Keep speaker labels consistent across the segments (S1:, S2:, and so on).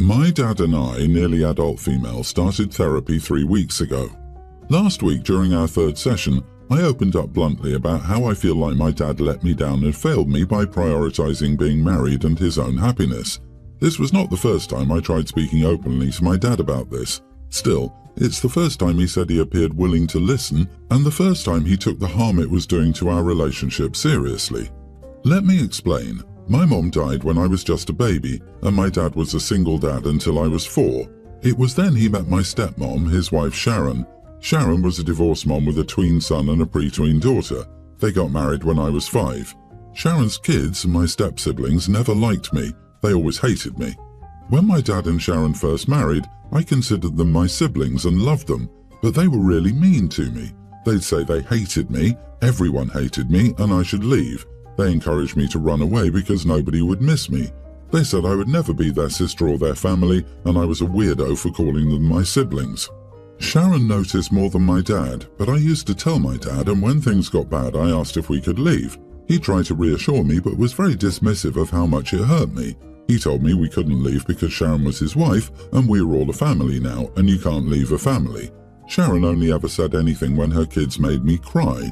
S1: My dad and I, nearly adult female, started therapy 3 weeks ago. Last week, during our third session, I opened up bluntly about how I feel like my dad let me down and failed me by prioritizing being married and his own happiness. This was not the first time I tried speaking openly to my dad about this. Still, it's the first time he said he appeared willing to listen, and the first time he took the harm it was doing to our relationship seriously. Let me explain. My mom died when I was just a baby, and my dad was a single dad until I was 4. It was then he met my stepmom, his wife Sharon. Sharon was a divorced mom with a tween son and a pre-tween daughter. They got married when I was 5. Sharon's kids, my step-siblings, never liked me. They always hated me. When my dad and Sharon first married, I considered them my siblings and loved them, but they were really mean to me. They'd say they hated me, everyone hated me, and I should leave. They encouraged me to run away because nobody would miss me. They said I would never be their sister or their family, and I was a weirdo for calling them my siblings. Sharon noticed more than my dad, but I used to tell my dad, and when things got bad I asked if we could leave. He tried to reassure me but was very dismissive of how much it hurt me. He told me we couldn't leave because Sharon was his wife and we were all a family now, and you can't leave a family. Sharon only ever said anything when her kids made me cry.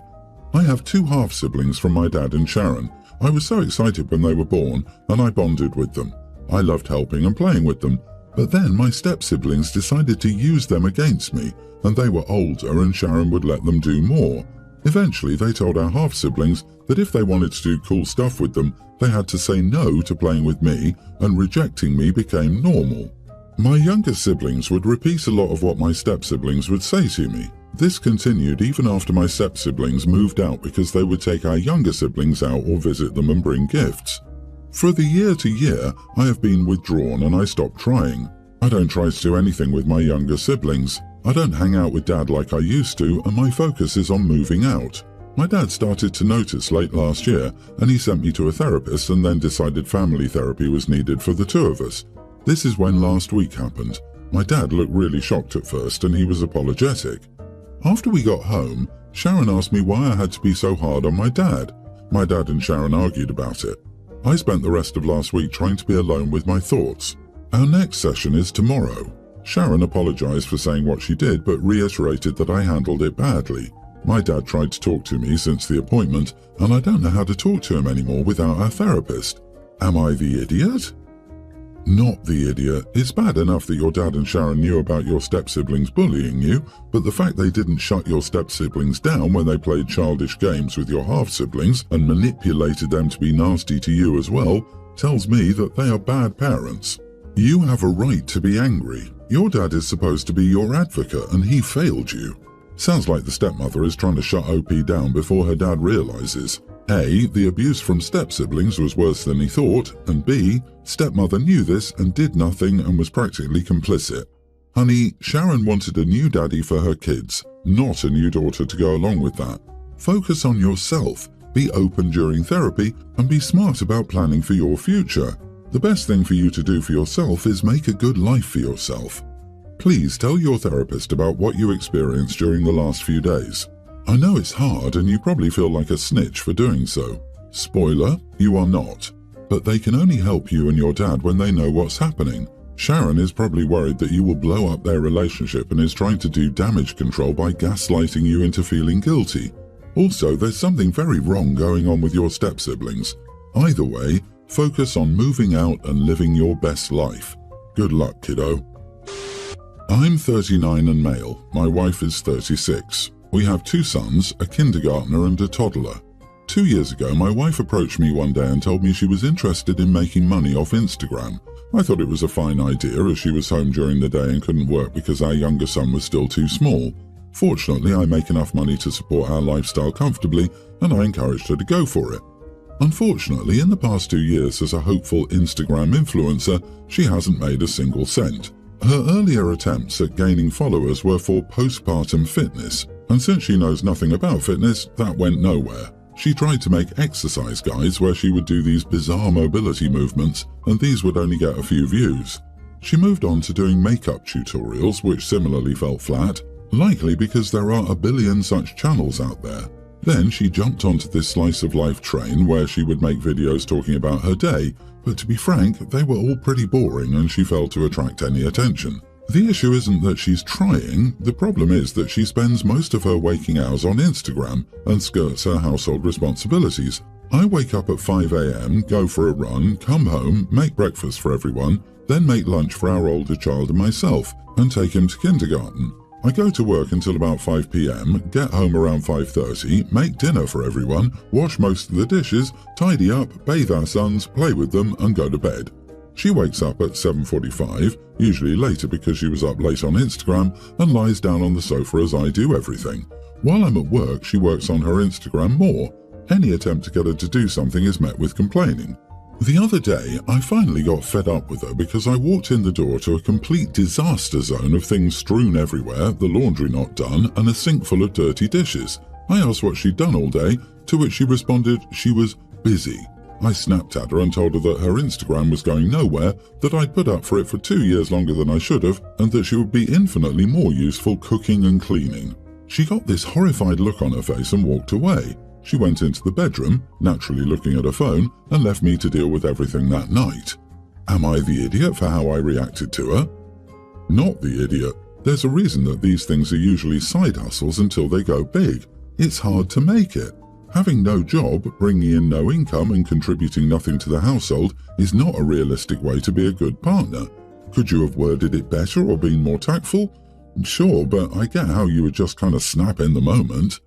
S1: I have 2 half-siblings from my dad and Sharon. I was so excited when they were born, and I bonded with them. I loved helping and playing with them. But then my step-siblings decided to use them against me, and they were older and Sharon would let them do more. Eventually they told our half-siblings that if they wanted to do cool stuff with them, they had to say no to playing with me, and rejecting me became normal. My younger siblings would repeat a lot of what my step-siblings would say to me. This continued even after my step-siblings moved out because they would take our younger siblings out or visit them and bring gifts. For the year to year, I have been withdrawn and I stopped trying. I don't try to do anything with my younger siblings. I don't hang out with Dad like I used to, and my focus is on moving out. My dad started to notice late last year, and he sent me to a therapist and then decided family therapy was needed for the 2 of us. This is when last week happened. My dad looked really shocked at first and he was apologetic. After we got home, Sharon asked me why I had to be so hard on my dad. My dad and Sharon argued about it. I spent the rest of last week trying to be alone with my thoughts. Our next session is tomorrow. Sharon apologized for saying what she did but reiterated that I handled it badly. My dad tried to talk to me since the appointment, and I don't know how to talk to him anymore without our therapist. Am I the idiot? Not the idiot. It's bad enough that your dad and Sharon knew about your step-siblings bullying you, but the fact they didn't shut your step-siblings down when they played childish games with your half-siblings and manipulated them to be nasty to you as well tells me that they are bad parents. You have a right to be angry. Your dad is supposed to be your advocate and he failed you. Sounds like the stepmother is trying to shut OP down before her dad realizes A, the abuse from step-siblings was worse than he thought, and B, stepmother knew this and did nothing and was practically complicit. Honey, Sharon wanted a new daddy for her kids, not a new daughter to go along with that. Focus on yourself, be open during therapy, and be smart about planning for your future. The best thing for you to do for yourself is make a good life for yourself. Please tell your therapist about what you experienced during the last few days. I know it's hard and you probably feel like a snitch for doing so. Spoiler, you are not. But they can only help you and your dad when they know what's happening. Sharon is probably worried that you will blow up their relationship and is trying to do damage control by gaslighting you into feeling guilty. Also, there's something very wrong going on with your step-siblings. Either way, focus on moving out and living your best life. Good luck, kiddo. I'm 39 and male. My wife is 36. We have 2 sons, a kindergartner and a toddler. 2 years ago, my wife approached me one day and told me she was interested in making money off Instagram. I thought it was a fine idea as she was home during the day and couldn't work because our younger son was still too small. Fortunately, I make enough money to support our lifestyle comfortably, and I encouraged her to go for it. Unfortunately, in the past 2 years as a hopeful Instagram influencer, she hasn't made a single cent. Her earlier attempts at gaining followers were for postpartum fitness, and since she knows nothing about fitness, that went nowhere. She tried to make exercise guides where she would do these bizarre mobility movements, and these would only get a few views. She moved on to doing makeup tutorials, which similarly fell flat, likely because there are a billion such channels out there. Then she jumped onto this slice of life train where she would make videos talking about her day, but to be frank, they were all pretty boring and she failed to attract any attention. The issue isn't that she's trying, the problem is that she spends most of her waking hours on Instagram and skirts her household responsibilities. I wake up at 5 a.m, go for a run, come home, make breakfast for everyone, then make lunch for our older child and myself, and take him to kindergarten. I go to work until about 5 p.m, get home around 5:30, make dinner for everyone, wash most of the dishes, tidy up, bathe our sons, play with them, and go to bed. She wakes up at 7:45, usually later because she was up late on Instagram, and lies down on the sofa as I do everything. While I'm at work, she works on her Instagram more. Any attempt to get her to do something is met with complaining. The other day, I finally got fed up with her because I walked in the door to a complete disaster zone of things strewn everywhere, the laundry not done, and a sink full of dirty dishes. I asked what she'd done all day, to which she responded she was busy. I snapped at her and told her that her Instagram was going nowhere, that I'd put up for it for 2 years longer than I should have, and that she would be infinitely more useful cooking and cleaning. She got this horrified look on her face and walked away. She went into the bedroom, naturally looking at her phone, and left me to deal with everything that night. Am I the idiot for how I reacted to her? Not the idiot. There's a reason that these things are usually side hustles until they go big. It's hard to make it. Having no job, bringing in no income and contributing nothing to the household is not a realistic way to be a good partner. Could you have worded it better or been more tactful? Sure, but I get how you would just kind of snap in the moment.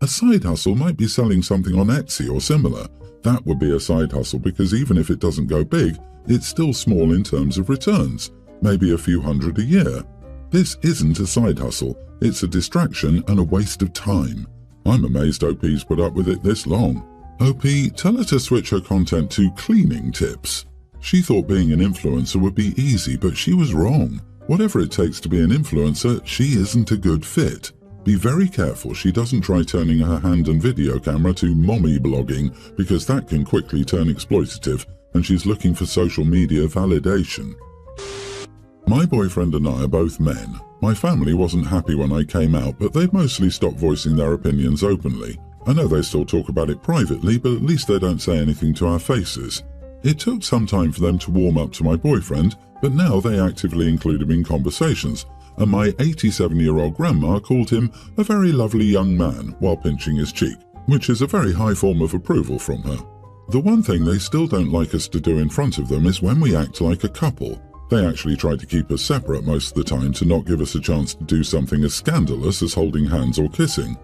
S1: A side hustle might be selling something on Etsy or similar. That would be a side hustle because even if it doesn't go big, it's still small in terms of returns, maybe a few hundred a year. This isn't a side hustle, it's a distraction and a waste of time. I'm amazed OP's put up with it this long. OP, tell her to switch her content to cleaning tips. She thought being an influencer would be easy, but she was wrong. Whatever it takes to be an influencer, she isn't a good fit. Be very careful she doesn't try turning her hand and video camera to mommy blogging, because that can quickly turn exploitative, and she's looking for social media validation. My boyfriend and I are both men. My family wasn't happy when I came out, but they've mostly stopped voicing their opinions openly. I know they still talk about it privately, but at least they don't say anything to our faces. It took some time for them to warm up to my boyfriend, but now they actively include him in conversations, and my 87-year-old grandma called him a very lovely young man while pinching his cheek, which is a very high form of approval from her. The one thing they still don't like us to do in front of them is when we act like a couple. They actually try to keep us separate most of the time to not give us a chance to do something as scandalous as holding hands or kissing.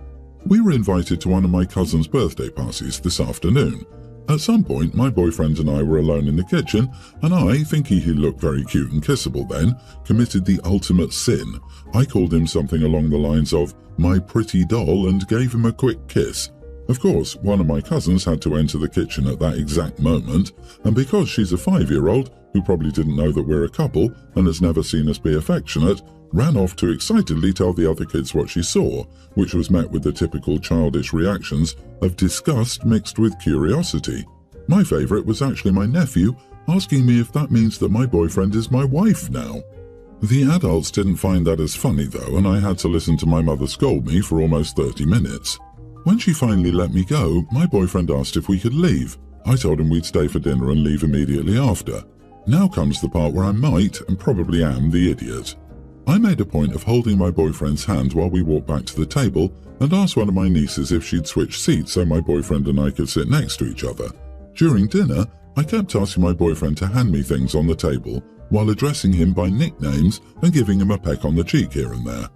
S1: We were invited to one of my cousin's birthday parties this afternoon. At some point, my boyfriend and I were alone in the kitchen, and I, thinking he looked very cute and kissable then, committed the ultimate sin. I called him something along the lines of, "my pretty doll," and gave him a quick kiss. Of course, one of my cousins had to enter the kitchen at that exact moment, and because she's a 5-year-old, who probably didn't know that we're a couple and has never seen us be affectionate, ran off to excitedly tell the other kids what she saw, which was met with the typical childish reactions of disgust mixed with curiosity. My favourite was actually my nephew asking me if that means that my boyfriend is my wife now. The adults didn't find that as funny though, and I had to listen to my mother scold me for almost 30 minutes. When she finally let me go, my boyfriend asked if we could leave. I told him we'd stay for dinner and leave immediately after. Now comes the part where I might, and probably am, the idiot. I made a point of holding my boyfriend's hand while we walked back to the table and asked one of my nieces if she'd switch seats so my boyfriend and I could sit next to each other. During dinner, I kept asking my boyfriend to hand me things on the table while addressing him by nicknames and giving him a peck on the cheek here and there.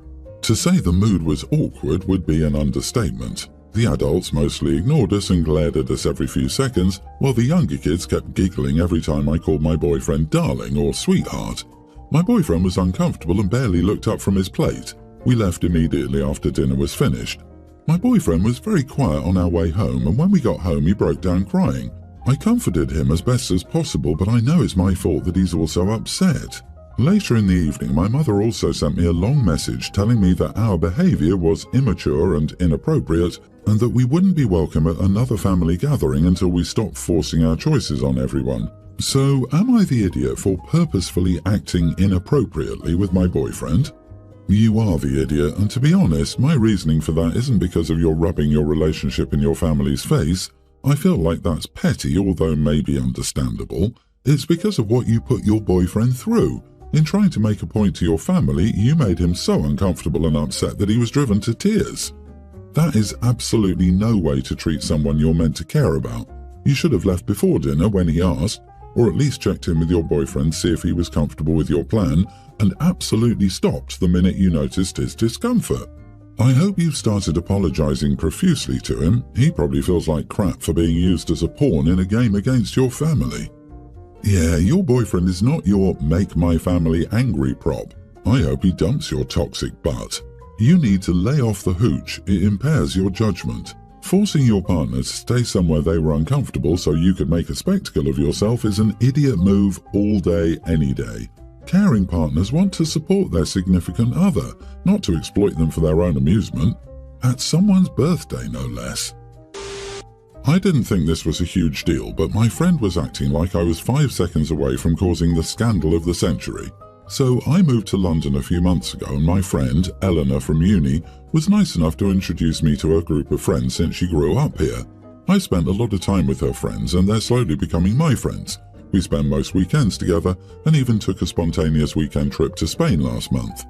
S1: To say the mood was awkward would be an understatement. The adults mostly ignored us and glared at us every few seconds, while the younger kids kept giggling every time I called my boyfriend darling or sweetheart. My boyfriend was uncomfortable and barely looked up from his plate. We left immediately after dinner was finished. My boyfriend was very quiet on our way home, and when we got home he broke down crying. I comforted him as best as possible, but I know it's my fault that he's also upset. Later in the evening, my mother also sent me a long message telling me that our behaviour was immature and inappropriate, and that we wouldn't be welcome at another family gathering until we stopped forcing our choices on everyone. So, am I the idiot for purposefully acting inappropriately with my boyfriend? You are the idiot, and to be honest, my reasoning for that isn't because of your rubbing your relationship in your family's face. I feel like that's petty, although maybe understandable. It's because of what you put your boyfriend through. In trying to make a point to your family, you made him so uncomfortable and upset that he was driven to tears. That is absolutely no way to treat someone you're meant to care about. You should have left before dinner when he asked, or at least checked in with your boyfriend, see if he was comfortable with your plan, and absolutely stopped the minute you noticed his discomfort. I hope you've started apologizing profusely to him. He probably feels like crap for being used as a pawn in a game against your family. Yeah, your boyfriend is not your make my family angry prop. I hope he dumps your toxic butt. You need to lay off the hooch. It impairs your judgment. Forcing your partner to stay somewhere they were uncomfortable so you could make a spectacle of yourself is an idiot move all day, any day. Caring partners want to support their significant other, not to exploit them for their own amusement. At someone's birthday, no less. I didn't think this was a huge deal, but my friend was acting like I was 5 seconds away from causing the scandal of the century. So I moved to London a few months ago, and my friend, Eleanor from uni, was nice enough to introduce me to her group of friends since she grew up here. I spent a lot of time with her friends, and they're slowly becoming my friends. We spend most weekends together, and even took a spontaneous weekend trip to Spain last month.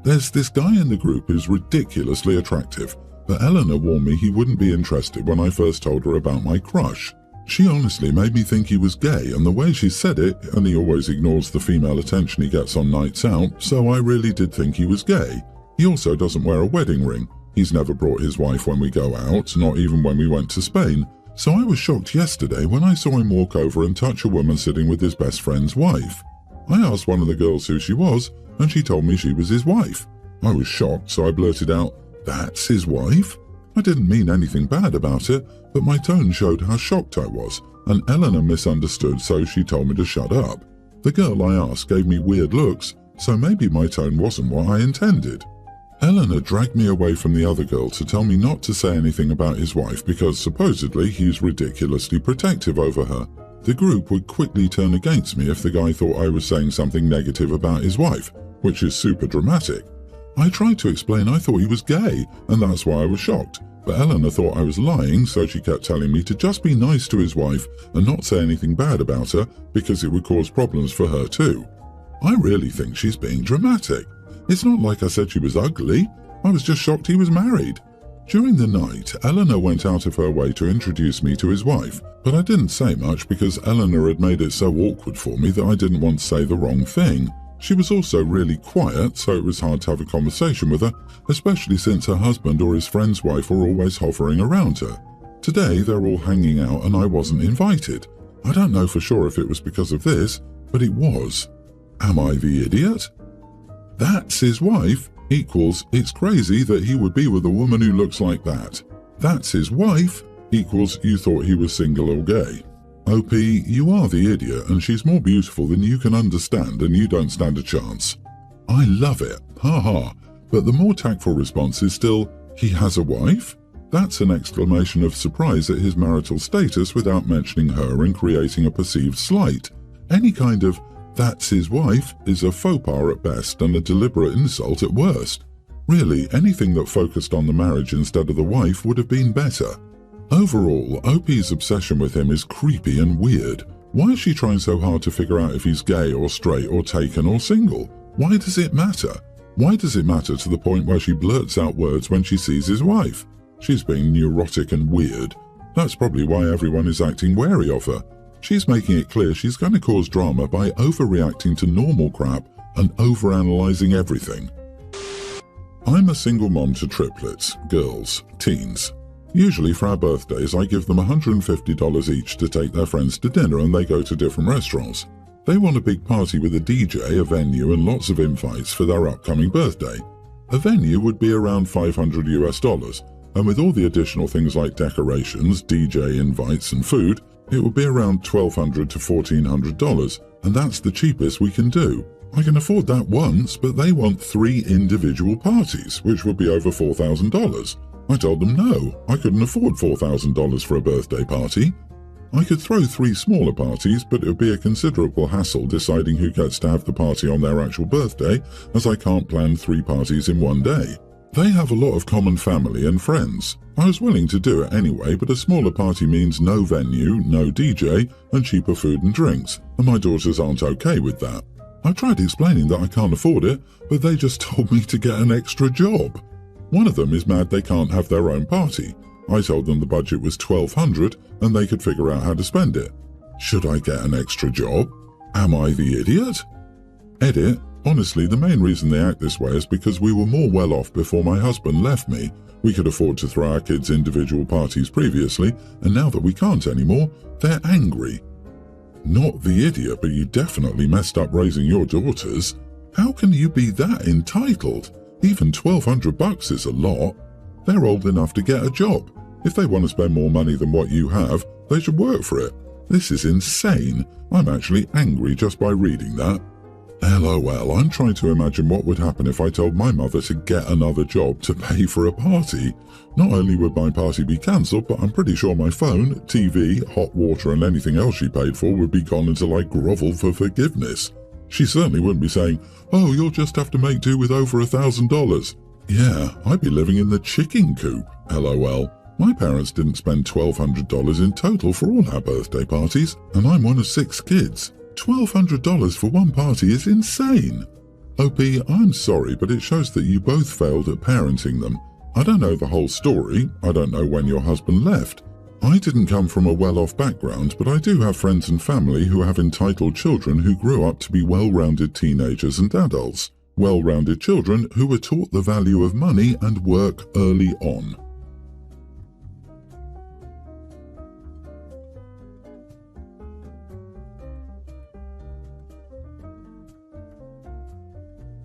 S1: There's this guy in the group who's ridiculously attractive, but Eleanor warned me he wouldn't be interested when I first told her about my crush. She honestly made me think he was gay, and the way she said it, and he always ignores the female attention he gets on nights out, so I really did think he was gay. He also doesn't wear a wedding ring. He's never brought his wife when we go out, not even when we went to Spain. So I was shocked yesterday when I saw him walk over and touch a woman sitting with his best friend's wife. I asked one of the girls who she was, and she told me she was his wife. I was shocked, so I blurted out, "That's his wife?" I didn't mean anything bad about it, but my tone showed how shocked I was, and Eleanor misunderstood, so she told me to shut up. The girl I asked gave me weird looks, so maybe my tone wasn't what I intended. Eleanor dragged me away from the other girl to tell me not to say anything about his wife because supposedly he's ridiculously protective over her. The group would quickly turn against me if the guy thought I was saying something negative about his wife, which is super dramatic. I tried to explain I thought he was gay, and that's why I was shocked. But Eleanor thought I was lying, so she kept telling me to just be nice to his wife and not say anything bad about her because it would cause problems for her too. I really think she's being dramatic. It's not like I said she was ugly. I was just shocked he was married. During the night, Eleanor went out of her way to introduce me to his wife, but I didn't say much because Eleanor had made it so awkward for me that I didn't want to say the wrong thing. She was also really quiet, so it was hard to have a conversation with her, especially since her husband or his friend's wife were always hovering around her. Today, they're all hanging out and I wasn't invited. I don't know for sure if it was because of this, but it was. Am I the idiot? "That's his wife" equals "it's crazy that he would be with a woman who looks like that." "That's his wife" equals "you thought he was single or gay." OP, you are the idiot, and she's more beautiful than you can understand, and you don't stand a chance. I love it, haha, but the more tactful response is still, "He has a wife?" That's an exclamation of surprise at his marital status without mentioning her and creating a perceived slight. Any kind of "that's his wife" is a faux pas at best and a deliberate insult at worst. Really, anything that focused on the marriage instead of the wife would have been better. Overall, OP's obsession with him is creepy and weird. Why is she trying so hard to figure out if he's gay or straight or taken or single? Why does it matter? Why does it matter to the point where she blurts out words when she sees his wife? She's being neurotic and weird. That's probably why everyone is acting wary of her. She's making it clear she's going to cause drama by overreacting to normal crap and overanalyzing everything. I'm a single mom to triplets, girls, teens. Usually for our birthdays, I give them $150 each to take their friends to dinner and they go to different restaurants. They want a big party with a DJ, a venue and lots of invites for their upcoming birthday. A venue would be around $500 US, and with all the additional things like decorations, DJ invites and food, it would be around $1,200 to $1,400, and that's the cheapest we can do. I can afford that once, but they want 3 individual parties, which would be over $4,000. I told them no, I couldn't afford $4,000 for a birthday party. I could throw 3 smaller parties, but it would be a considerable hassle deciding who gets to have the party on their actual birthday, as I can't plan 3 parties in one day. They have a lot of common family and friends. I was willing to do it anyway, but a smaller party means no venue, no DJ, and cheaper food and drinks, and my daughters aren't okay with that. I tried explaining that I can't afford it, but they just told me to get an extra job. One of them is mad they can't have their own party. I told them the budget was $1,200 and they could figure out how to spend it. Should I get an extra job? Am I the idiot? Edit. Honestly, the main reason they act this way is because we were more well off before my husband left me. We could afford to throw our kids individual parties previously, and now that we can't anymore, they're angry. Not the idiot, but you definitely messed up raising your daughters. How can you be that entitled? Even $1,200 is a lot. They're old enough to get a job. If they want to spend more money than what you have, they should work for it. This is insane. I'm actually angry just by reading that. LOL, I'm trying to imagine what would happen if I told my mother to get another job to pay for a party. Not only would my party be cancelled, but I'm pretty sure my phone, TV, hot water and anything else she paid for would be gone until I grovel for forgiveness. She certainly wouldn't be saying, "Oh, you'll just have to make do with over $1,000. Yeah, I'd be living in the chicken coop. LOL. My parents didn't spend $1,200 in total for all our birthday parties, and I'm one of 6 kids. $1,200 for one party is insane. OP, I'm sorry, but it shows that you both failed at parenting them. I don't know the whole story. I don't know when your husband left. I didn't come from a well-off background, but I do have friends and family who have entitled children who grew up to be well-rounded teenagers and adults. Well-rounded children who were taught the value of money and work early on.